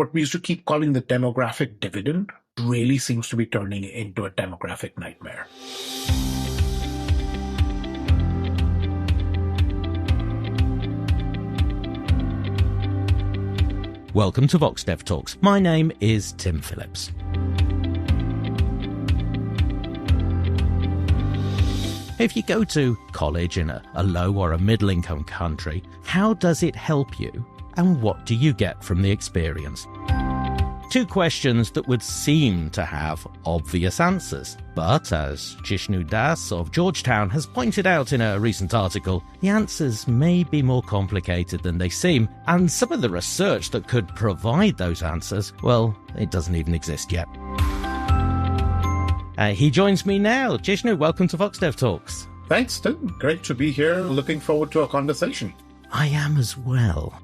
what we used to keep calling the demographic dividend really seems to be turning into a demographic nightmare. Welcome to VoxDevTalks. My name is Tim Phillips. If you go to college in a low or a middle-income country, how does it help you, and what do you get from the experience? Two questions that would seem to have obvious answers. But as Jishnu of Georgetown has pointed out in a recent article, the answers may be more complicated than they seem, and some of the research that could provide those answers, well, it doesn't even exist yet. He joins me now. Jishnu, welcome to VoxDevTalks. Thanks, Tim. Great to be here. Looking forward to a conversation. I am as well.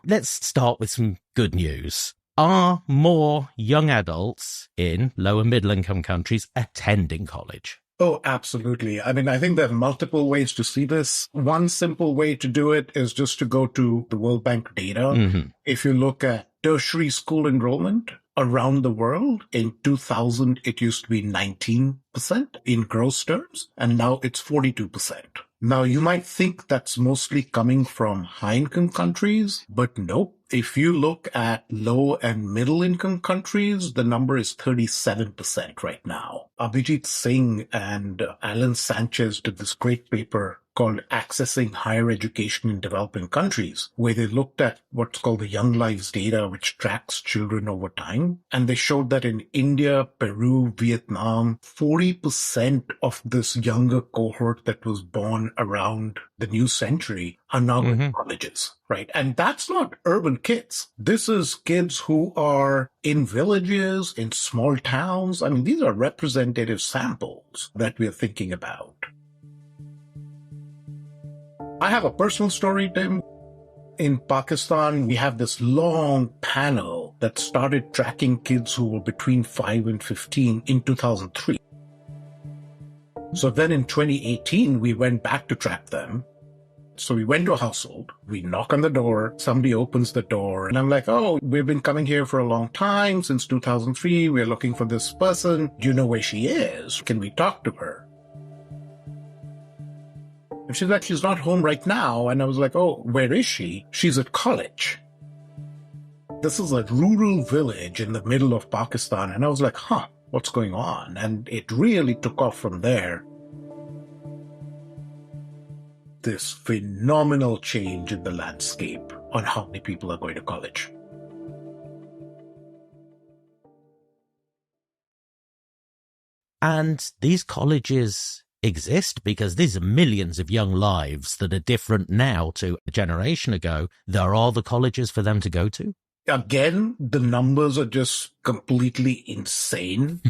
Let's start with some good news. Are more young adults in low and middle income countries attending college? Oh, absolutely. I mean, I think there are multiple ways to see this. One simple way to do it is just to go to the World Bank data. Mm-hmm. If you look at tertiary school enrollment around the world, in 2000, it used to be 19% in gross terms, and now it's 42%. Now, you might think that's mostly coming from high-income countries, but nope. If you look at low and middle-income countries, the number is 37% right now. Abhijit Singh and Alan Sanchez did this great paper called Accessing Higher Education in Developing Countries, where they looked at what's called the Young Lives data, which tracks children over time. And they showed that in India, Peru, Vietnam, 40% of this younger cohort that was born around the new century are now in colleges, right? And that's not urban kids. This is kids who are in villages, in small towns. I mean, these are representative samples that we're thinking about. I have a personal story, Tim. In Pakistan, we have this long panel that started tracking kids who were between 5 and 15 in 2003. So then in 2018, we went back to track them. So we went to a household, we knock on the door, somebody opens the door, and I'm like, oh, we've been coming here for a long time, since 2003, we're looking for this person. Do you know where she is? Can we talk to her? And she's like, she's not home right now. And I was like, oh, where is she? She's at college. This is a rural village in the middle of Pakistan. And I was like, what's going on? And it really took off from there. This phenomenal change in the landscape on how many people are going to college. And these colleges exist because these are millions of young lives that are different now to a generation ago. There are the colleges for them to go to. Again, the numbers are just completely insane.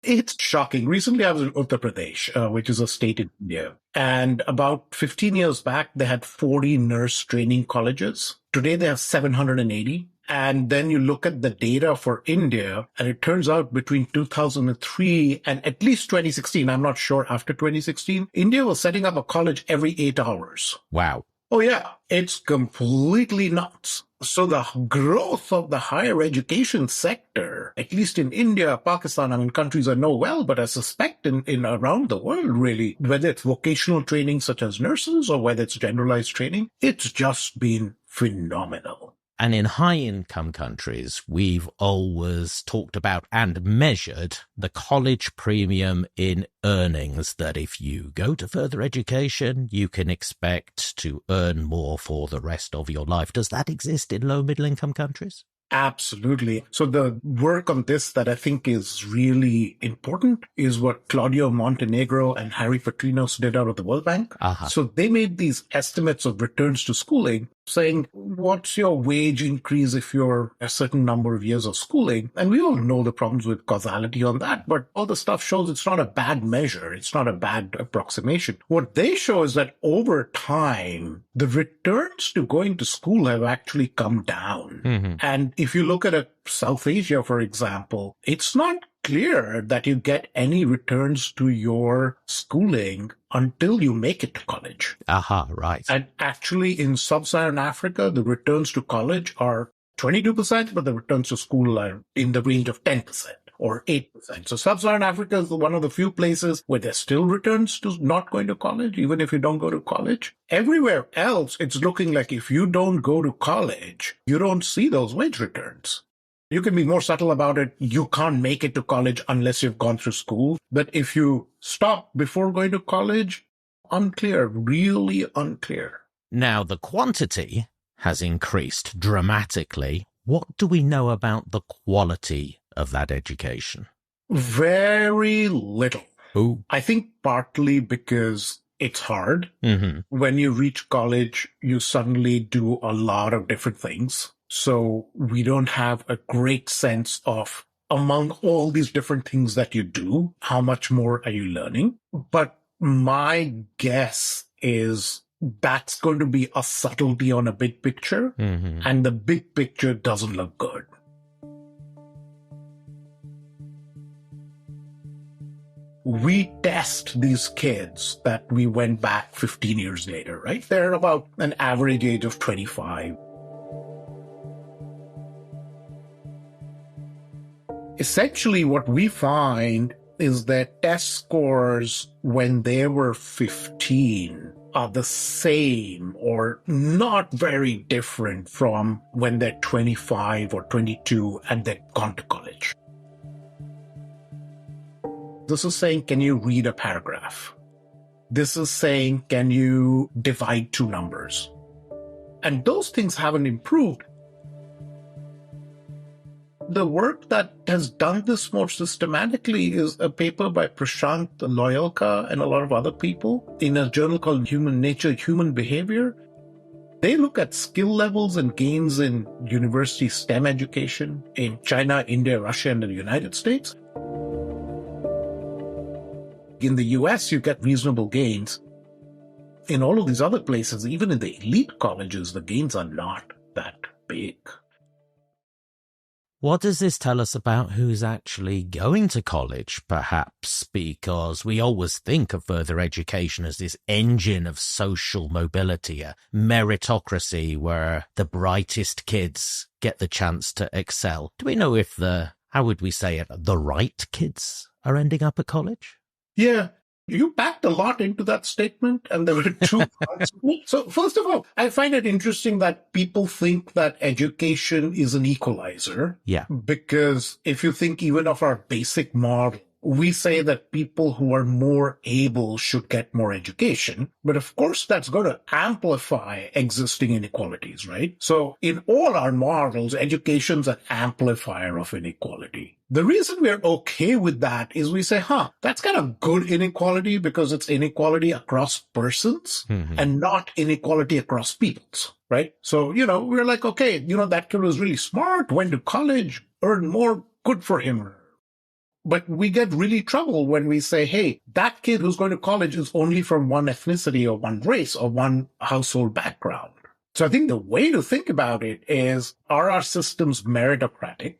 It's shocking. Recently, I was in Uttar Pradesh, which is a state in India. And about 15 years back, they had 40 nurse training colleges. Today, they have 780. And then you look at the data for India, and it turns out between 2003 and at least 2016, I'm not sure after 2016, India was setting up a college every 8 hours. Wow. Oh, yeah. It's completely nuts. So the growth of the higher education sector, at least in India, Pakistan, I mean, countries I know well, but I suspect in around the world, really, whether it's vocational training such as nurses or whether it's generalized training, it's just been phenomenal. And in high-income countries, we've always talked about and measured the college premium in earnings, that if you go to further education, you can expect to earn more for the rest of your life. Does that exist in low-middle-income countries? Absolutely. So the work on this that I think is really important is what Claudio Montenegro and Harry Petrinos did out of the World Bank. So they made these estimates of returns to schooling, saying, what's your wage increase if you're a certain number of years of schooling? And we all know the problems with causality on that, but all the stuff shows it's not a bad measure. It's not a bad approximation. What they show is that over time, the returns to going to school have actually come down. Mm-hmm. And if you look at South Asia, for example, it's not clear that you get any returns to your schooling until you make it to college. Right. And actually in sub-Saharan Africa, the returns to college are 22%, but the returns to school are in the range of 10% or 8%. So sub-Saharan Africa is one of the few places where there's still returns to not going to college, even if you don't go to college. Everywhere else, it's looking like if you don't go to college, you don't see those wage returns. You can be more subtle about it. You can't make it to college unless you've gone through school. But if you stop before going to college, unclear, really unclear. Now, the quantity has increased dramatically. What do we know about the quality of that education? Very little. Ooh. I think partly because it's hard. Mm-hmm. When you reach college, you suddenly do a lot of different things. So we don't have a great sense of, among all these different things that you do, how much more are you learning? But my guess is that's going to be a subtlety on a big picture, and the big picture doesn't look good. We test these kids that we went back 15 years later, right? They're about an average age of 25. Essentially, what we find is that test scores when they were 15 are the same or not very different from when they're 25 or 22 and they've gone to college. This is saying, can you read a paragraph? This is saying, can you divide two numbers? And those things haven't improved. The work that has done this more systematically is a paper by Prashant Loyalka and a lot of other people in a journal called Human Nature, Human Behavior. They look at skill levels and gains in university STEM education in China, India, Russia, and the United States. In the US, you get reasonable gains. In all of these other places, even in the elite colleges, the gains are not that big. What does this tell us about who's actually going to college, perhaps? Because we always think of further education as this engine of social mobility, a meritocracy where the brightest kids get the chance to excel. Do we know if the right kids are ending up at college? Yeah. You packed a lot into that statement, and there were two parts. So first of all, I find it interesting that people think that education is an equalizer. Yeah. Because if you think even of our basic model, we say that people who are more able should get more education. But of course, that's going to amplify existing inequalities, right? So in all our models, education's an amplifier of inequality. The reason we're okay with that is we say, that's kind of good inequality because it's inequality across persons and not inequality across peoples, right? So, we're like, okay, that kid was really smart, went to college, earned more, good for him. But we get really trouble when we say, hey, that kid who's going to college is only from one ethnicity or one race or one household background. So I think the way to think about it is, are our systems meritocratic?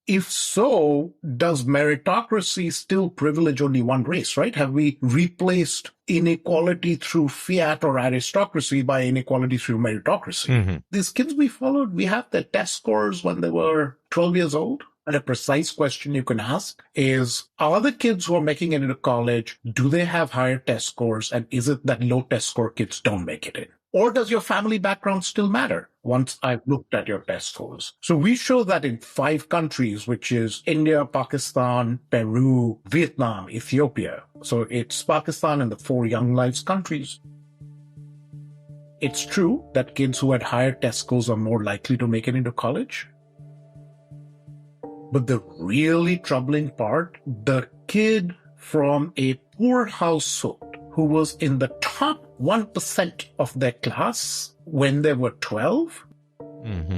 If so, does meritocracy still privilege only one race, right? Have we replaced inequality through fiat or aristocracy by inequality through meritocracy? These kids we followed, we have their test scores when they were 12 years old. And a precise question you can ask is, are the kids who are making it into college, do they have higher test scores? And is it that low test score kids don't make it in? Or does your family background still matter once I've looked at your test scores? So we show that in 5 countries, which is India, Pakistan, Peru, Vietnam, Ethiopia. So it's Pakistan and the 4 Young Lives countries. It's true that kids who had higher test scores are more likely to make it into college. But the really troubling part, the kid from a poor household who was in the top 1% of their class when they were 12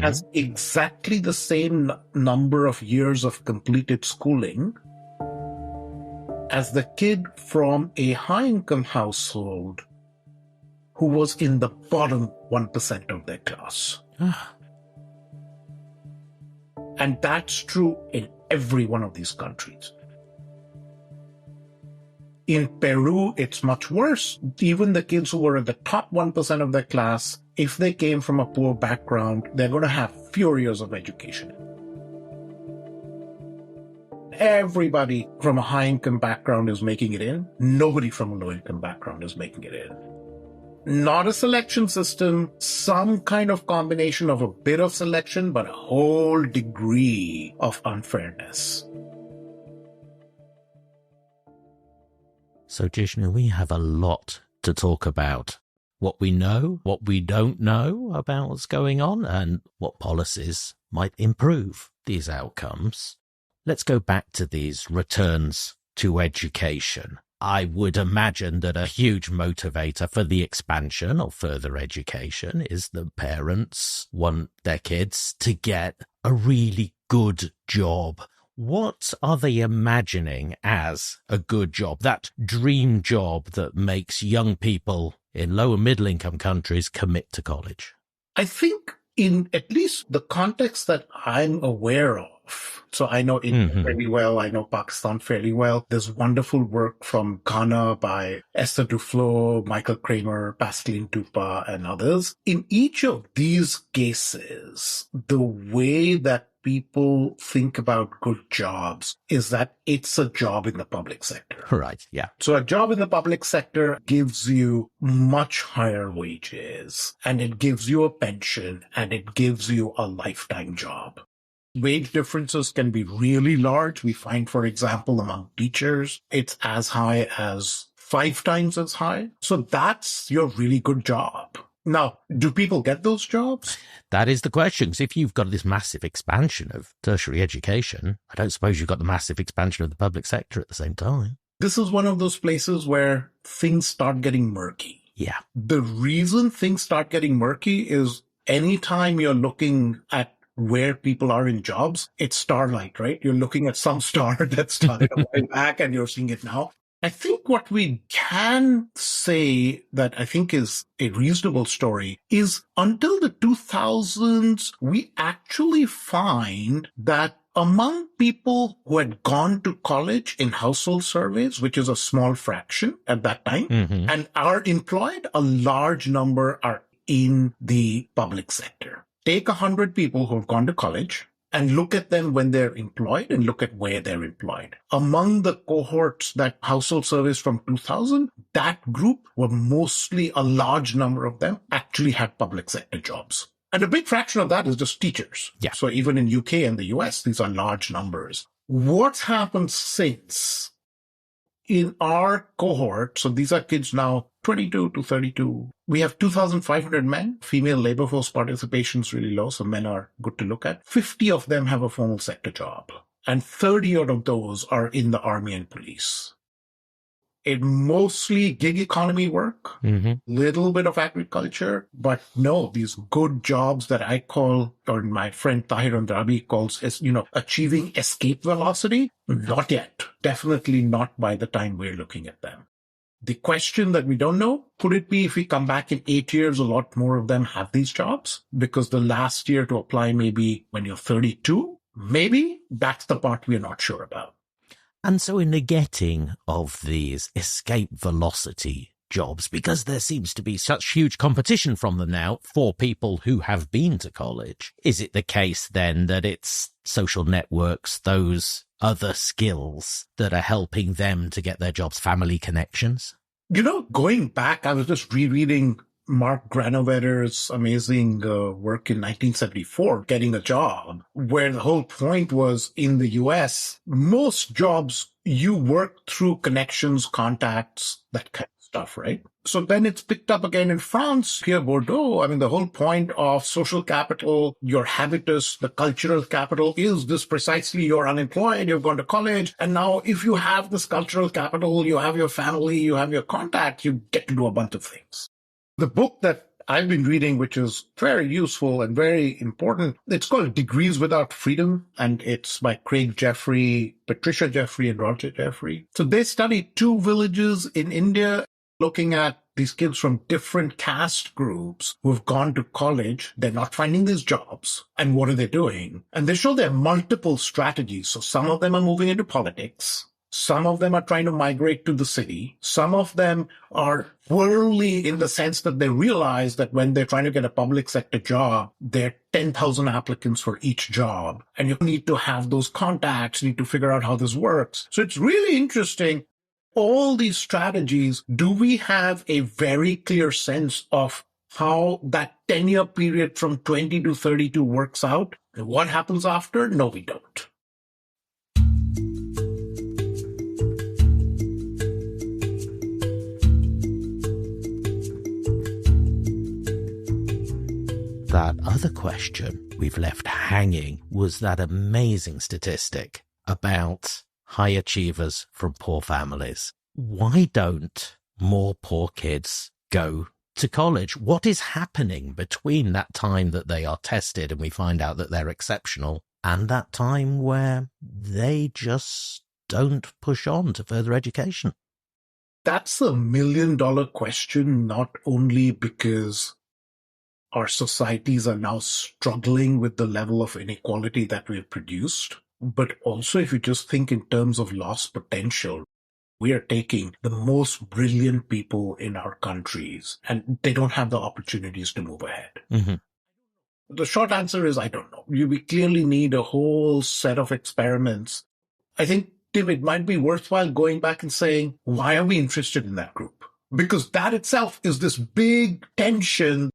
has exactly the same number of years of completed schooling as the kid from a high-income household who was in the bottom 1% of their class. And that's true in every one of these countries. In Peru, it's much worse. Even the kids who were at the top 1% of their class, if they came from a poor background, they're going to have fewer years of education. Everybody from a high-income background is making it in. Nobody from a low-income background is making it in. Not a selection system, some kind of combination of a bit of selection, but a whole degree of unfairness. So, Jishnu, we have a lot to talk about. What we know, what we don't know about what's going on, and what policies might improve these outcomes. Let's go back to these returns to education. I would imagine that a huge motivator for the expansion of further education is that parents want their kids to get a really good job. What are they imagining as a good job, that dream job that makes young people in low and middle income countries commit to college? I think in at least the context that I'm aware of, so I know India fairly well, I know Pakistan fairly well. There's wonderful work from Ghana by Esther Duflo, Michael Kramer, Pascaline Tupa, and others. In each of these cases, the way that people think about good jobs is that it's a job in the public sector. Right, yeah. So a job in the public sector gives you much higher wages, and it gives you a pension, and it gives you a lifetime job. Wage differences can be really large. We find, for example, among teachers, it's as high as 5 times as high. So that's your really good job. Now, do people get those jobs? That is the question. Because if you've got this massive expansion of tertiary education, I don't suppose you've got the massive expansion of the public sector at the same time. This is one of those places where things start getting murky. Yeah. The reason things start getting murky is anytime you're looking at where people are in jobs, it's starlight, right? You're looking at some star that started a while back and you're seeing it now. I think what we can say that I think is a reasonable story is until the 2000s, we actually find that among people who had gone to college in household surveys, which is a small fraction at that time, and are employed, a large number are in the public sector. Take 100 people who have gone to college and look at them when they're employed and look at where they're employed. Among the cohorts that household surveys from 2000, that group were mostly, a large number of them actually had public sector jobs. And a big fraction of that is just teachers. Yeah. So even in UK and the US, these are large numbers. What's happened since? In our cohort, so these are kids now 22 to 32, we have 2,500 men. Female labor force participation is really low, so men are good to look at. 50 of them have a formal sector job, and 30 out of those are in the army and police. It mostly gig economy work, little bit of agriculture, but no, these good jobs that I call, or my friend Tahir Andrabi calls, achieving escape velocity. Not yet. Definitely not by the time we're looking at them. The question that we don't know, could it be if we come back in 8 years, a lot more of them have these jobs? Because the last year to apply may be when you're 32? Maybe. That's the part we're not sure about. And so in the getting of these escape velocity jobs, because there seems to be such huge competition from them now for people who have been to college, is it the case then that it's social networks, those other skills that are helping them to get their jobs, family connections? Going back, I was just rereading Mark Granovetter's amazing work in 1974, Getting a Job, where the whole point was in the US, most jobs, you work through connections, contacts, that kind of stuff, right? So then it's picked up again in France, here, Bordeaux. I mean, the whole point of social capital, your habitus, the cultural capital is this precisely. You're unemployed, you've gone to college. And now if you have this cultural capital, you have your family, you have your contacts, you get to do a bunch of things. The book that I've been reading, which is very useful and very important, it's called Degrees Without Freedom, and it's by Craig Jeffrey, Patricia Jeffrey, and Roger Jeffrey. So they studied 2 villages in India, looking at these kids from different caste groups who have gone to college. They're not finding these jobs. And what are they doing? And they show there are multiple strategies. So some of them are moving into politics. Some of them are trying to migrate to the city. Some of them are worldly in the sense that they realize that when they're trying to get a public sector job, there are 10,000 applicants for each job. And you need to have those contacts, you need to figure out how this works. So it's really interesting. All these strategies, do we have a very clear sense of how that 10-year period from 20 to 32 works out? And what happens after? No, we don't. That other question we've left hanging was that amazing statistic about high achievers from poor families. Why don't more poor kids go to college? What is happening between that time that they are tested and we find out that they're exceptional and that time where they just don't push on to further education? That's a million-dollar question, not only because our societies are now struggling with the level of inequality that we've produced, but also if you just think in terms of lost potential. We are taking the most brilliant people in our countries and they don't have the opportunities to move ahead. Mm-hmm. The short answer is, I don't know. We clearly need a whole set of experiments. I think, Tim, it might be worthwhile going back and saying, why are we interested in that group? Because that itself is this big tension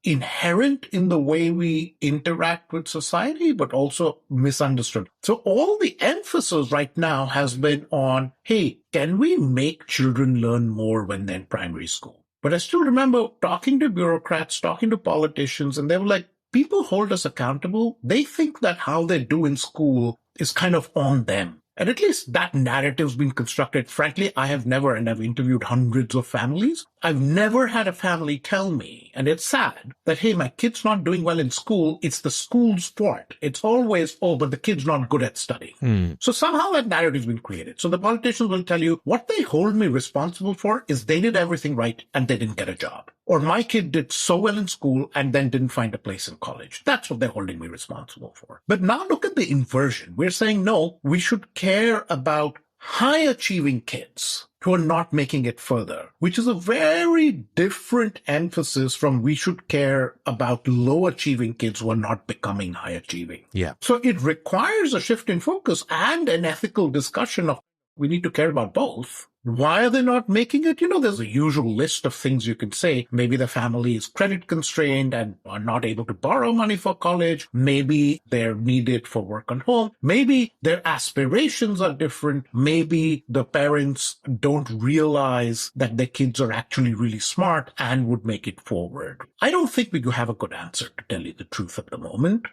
inherent in the way we interact with society, but also misunderstood. So all the emphasis right now has been on, hey, can we make children learn more when they're in primary school? But I still remember talking to bureaucrats, talking to politicians, and they were like, people hold us accountable. They think that how they do in school is kind of on them. And at least that narrative's been constructed. Frankly, I have never, and I've interviewed hundreds of families, I've never had a family tell me, and it's sad, that, hey, my kid's not doing well in school, it's the school's fault. It's always, oh, but the kid's not good at studying. So somehow that narrative's been created. So the politicians will tell you, what they hold me responsible for is they did everything right and they didn't get a job. Or my kid did so well in school and then didn't find a place in college. That's what they're holding me responsible for. But now look at the inversion. We're saying, no, we should care about high-achieving kids who are not making it further, which is a very different emphasis from we should care about low-achieving kids who are not becoming high-achieving. Yeah. So it requires a shift in focus and an ethical discussion of we need to care about both. Why are they not making it? There's a usual list of things you can say. Maybe the family is credit constrained and are not able to borrow money for college. Maybe they're needed for work at home. Maybe their aspirations are different. Maybe the parents don't realize that their kids are actually really smart and would make it forward. I don't think we have a good answer, to tell you the truth at the moment.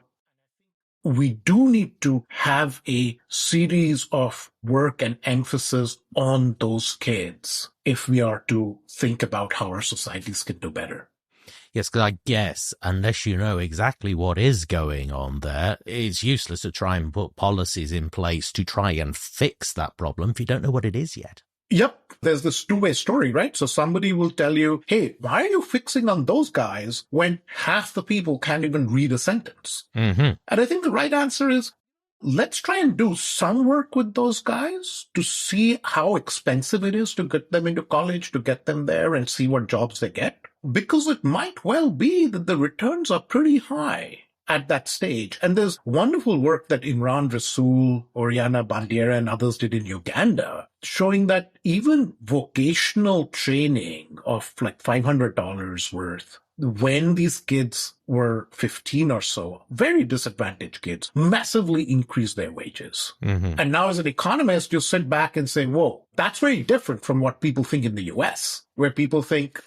We do need to have a series of work and emphasis on those kids if we are to think about how our societies can do better. Yes, because I guess unless you know exactly what is going on there, it's useless to try and put policies in place to try and fix that problem if you don't know what it is yet. Yep. There's this two-way story, right? So somebody will tell you, hey, why are you fixing on those guys when half the people can't even read a sentence? Mm-hmm. And I think the right answer is, let's try and do some work with those guys to see how expensive it is to get them into college, to get them there and see what jobs they get. Because it might well be that the returns are pretty high at that stage. And there's wonderful work that Imran Rasool, Oriana Bandiera, and others did in Uganda, showing that even vocational training of like $500 worth, when these kids were 15 or so, very disadvantaged kids, massively increased their wages. Mm-hmm. And now as an economist, you sit back and say, whoa, that's very different from what people think in the US, where people think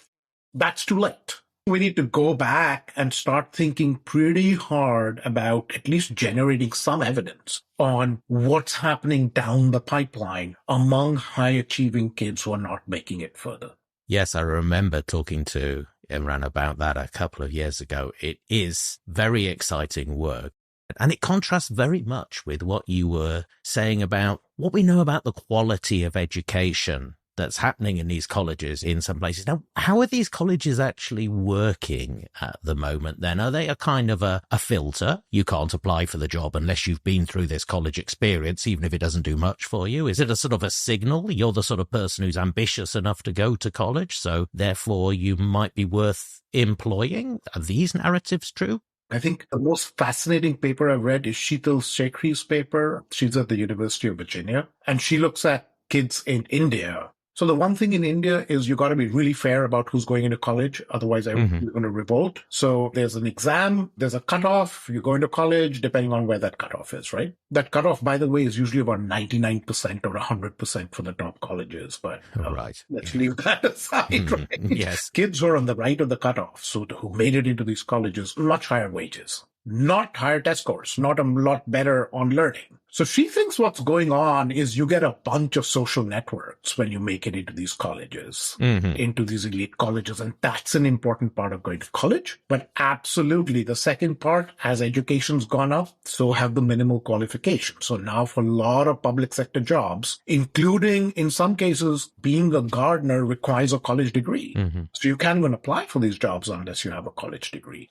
that's too late. We need to go back and start thinking pretty hard about at least generating some evidence on what's happening down the pipeline among high-achieving kids who are not making it further. Yes, I remember talking to Imran about that a couple of years ago. It is very exciting work. And it contrasts very much with what you were saying about what we know about the quality of education that's happening in these colleges in some places. Now, how are these colleges actually working at the moment then? Are they a kind of a filter? You can't apply for the job unless you've been through this college experience, even if it doesn't do much for you. Is it a sort of a signal? You're the sort of person who's ambitious enough to go to college, so therefore you might be worth employing? Are these narratives true? I think the most fascinating paper I've read is Sheetal Shekri's paper. She's at the University of Virginia, and she looks at kids in India. So the one thing in India is you got to be really fair about who's going into college. Otherwise, everyone's going to revolt. So there's an exam, there's a cutoff. You go into college, depending on where that cutoff is, right? That cutoff, by the way, is usually about 99% or 100% for the top colleges. But let's leave that aside, right? Yes. Kids who are on the right of the cutoff, so who made it into these colleges, much higher wages, not higher test scores, not a lot better on learning. So she thinks what's going on is you get a bunch of social networks when you make it into these colleges, into these elite colleges. And that's an important part of going to college. But absolutely, the second part, as education's gone up, so have the minimal qualifications. So now for a lot of public sector jobs, including in some cases, being a gardener requires a college degree. So you can't even apply for these jobs unless you have a college degree.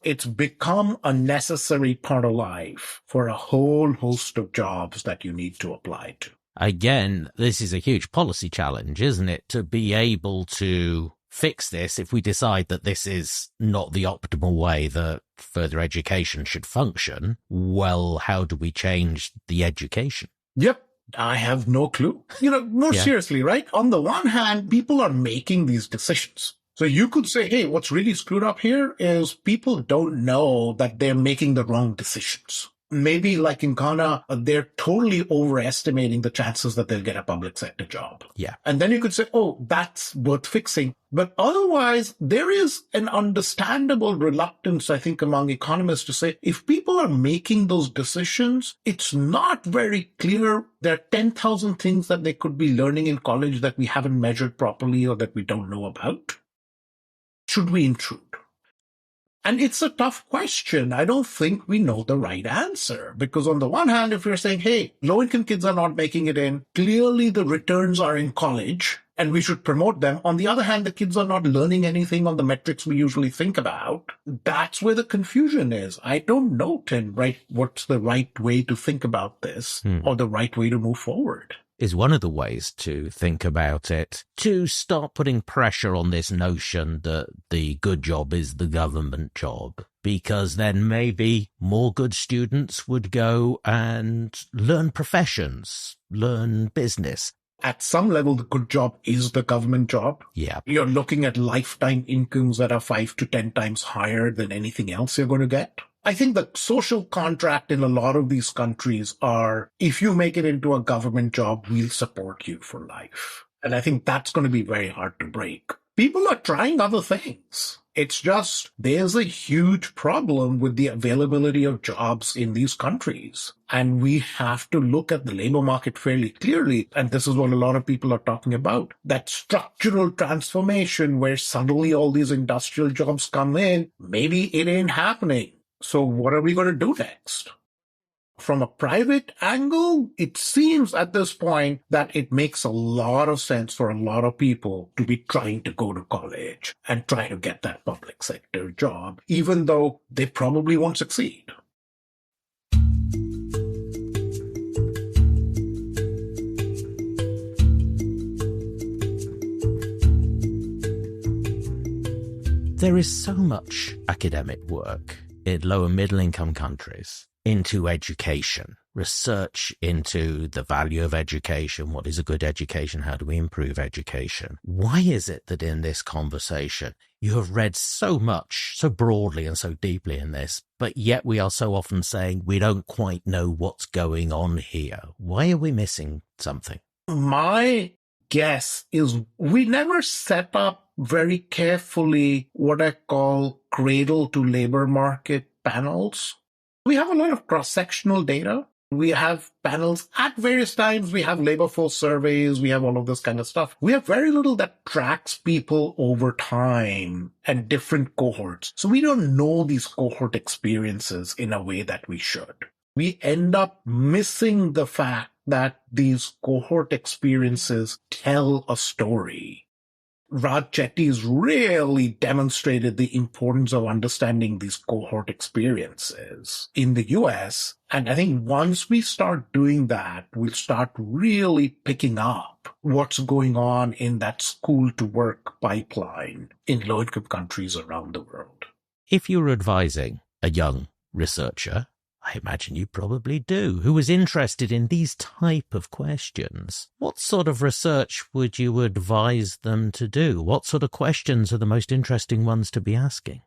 It's become a necessary part of life for a whole host of jobs that you need to apply to. Again, this is a huge policy challenge, isn't it? To be able to fix this if we decide that this is not the optimal way that further education should function. Well, how do we change the education? Yep. I have no clue. More seriously, right? On the one hand, people are making these decisions. So you could say, hey, what's really screwed up here is people don't know that they're making the wrong decisions. Maybe like in Ghana, they're totally overestimating the chances that they'll get a public sector job. Yeah. And then you could say, oh, that's worth fixing. But otherwise, there is an understandable reluctance, I think, among economists to say, if people are making those decisions, it's not very clear. There are 10,000 things that they could be learning in college that we haven't measured properly or that we don't know about. Should we intrude? And it's a tough question. I don't think we know the right answer. Because on the one hand, if you're saying, hey, low-income kids are not making it in, clearly the returns are in college, and we should promote them. On the other hand, the kids are not learning anything on the metrics we usually think about. That's where the confusion is. I don't know, Tim, right? What's the right way to think about this or the right way to move forward? Is one of the ways to think about it, to start putting pressure on this notion that the good job is the government job, because then maybe more good students would go and learn professions, learn business. At some level, the good job is the government job. Yeah. You're looking at lifetime incomes that are 5 to 10 times higher than anything else you're going to get. I think the social contract in a lot of these countries are, if you make it into a government job, we'll support you for life. And I think that's going to be very hard to break. People are trying other things. It's just there's a huge problem with the availability of jobs in these countries. And we have to look at the labor market fairly clearly. And this is what a lot of people are talking about. That structural transformation where suddenly all these industrial jobs come in, maybe it ain't happening. So what are we going to do next? From a private angle, it seems at this point that it makes a lot of sense for a lot of people to be trying to go to college and try to get that public sector job, even though they probably won't succeed. There is so much academic work in low and middle income countries into education, research into the value of education. What is a good education? How do we improve education? Why is it that in this conversation you have read so much, so broadly and so deeply in this, but yet we are so often saying we don't quite know what's going on here? Why are we missing something? My guess is we never set up very carefully what I call cradle to labor market panels. We have a lot of cross-sectional data. We have panels at various times. We have labor force surveys. We have all of this kind of stuff. We have very little that tracks people over time and different cohorts. So we don't know these cohort experiences in a way that we should. We end up missing the fact that these cohort experiences tell a story. Raj Chetty's really demonstrated the importance of understanding these cohort experiences in the US. And I think once we start doing that, we'll start really picking up what's going on in that school to work pipeline in low-income countries around the world. If you were advising a young researcher, I imagine you probably do, who was interested in these type of questions, what sort of research would you advise them to do? What sort of questions are the most interesting ones to be asking?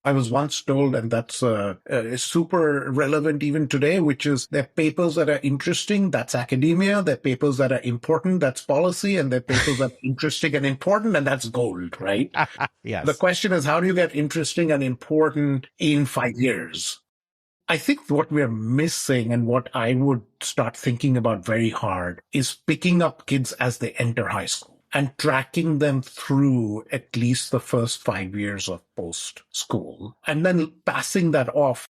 I was once told, and that's super relevant even today, which is there are papers that are interesting, that's academia. There are papers that are important, that's policy. And there are papers that are interesting and important, and that's gold, right? Yes. The question is, how do you get interesting and important in 5 years? I think what we're missing and what I would start thinking about very hard is picking up kids as they enter high school and tracking them through at least the first 5 years of post-school and then passing that off.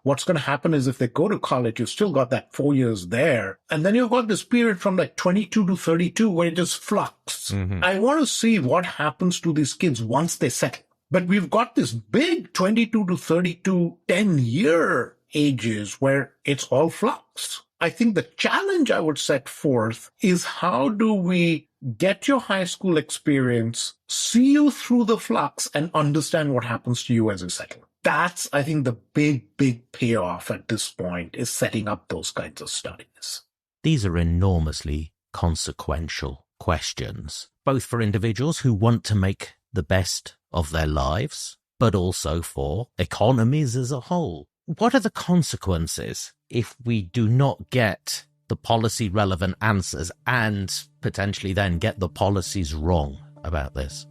What's going to happen is if they go to college, you've still got that 4 years there. And then you've got this period from like 22 to 32 where it just flux. Mm-hmm. I want to see what happens to these kids once they settle. But we've got this big 22 to 32, 10-year ages where it's all flux. I think the challenge I would set forth is how do we get your high school experience, see you through the flux, and understand what happens to you as you settle. That's, I think, the big payoff at this point is setting up those kinds of studies. These are enormously consequential questions, both for individuals who want to make the best of their lives, but also for economies as a whole. What are the consequences if we do not get the policy relevant answers and potentially then get the policies wrong about this?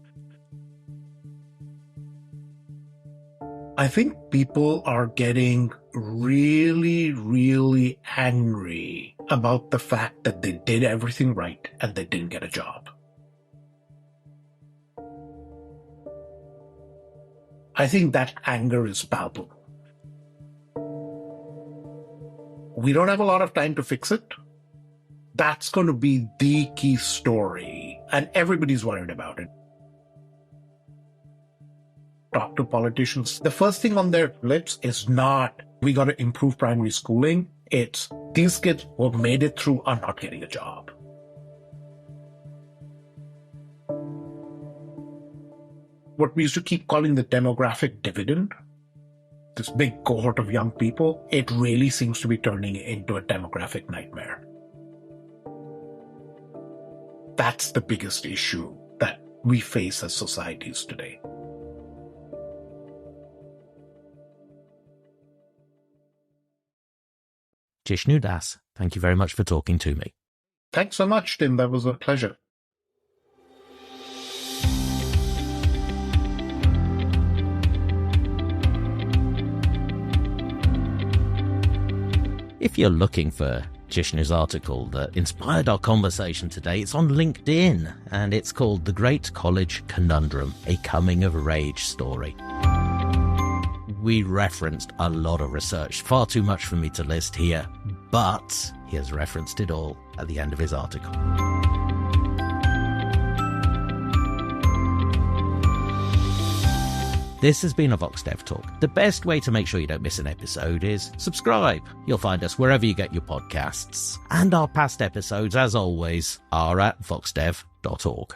I think people are getting really angry about the fact that they did everything right and they didn't get a job. I think that anger is palpable. We don't have a lot of time to fix it. That's going to be the key story, and everybody's worried about it. Talk to politicians. The first thing on their lips is not, we got to improve primary schooling. It's, these kids who have made it through are not getting a job. What we used to keep calling the demographic dividend, this big cohort of young people, it really seems to be turning into a demographic nightmare. That's the biggest issue that we face as societies today. Jishnu Das, thank you very much for talking to me. Thanks so much, Tim. That was a pleasure. If you're looking for Jishnu's article that inspired our conversation today, it's on LinkedIn, and it's called The Great College Conundrum, a coming-of-age story. We referenced a lot of research, far too much for me to list here, but he has referenced it all at the end of his article. This has been a VoxDev Talk. The best way to make sure you don't miss an episode is subscribe. You'll find us wherever you get your podcasts. And our past episodes, as always, are at VoxDev.org.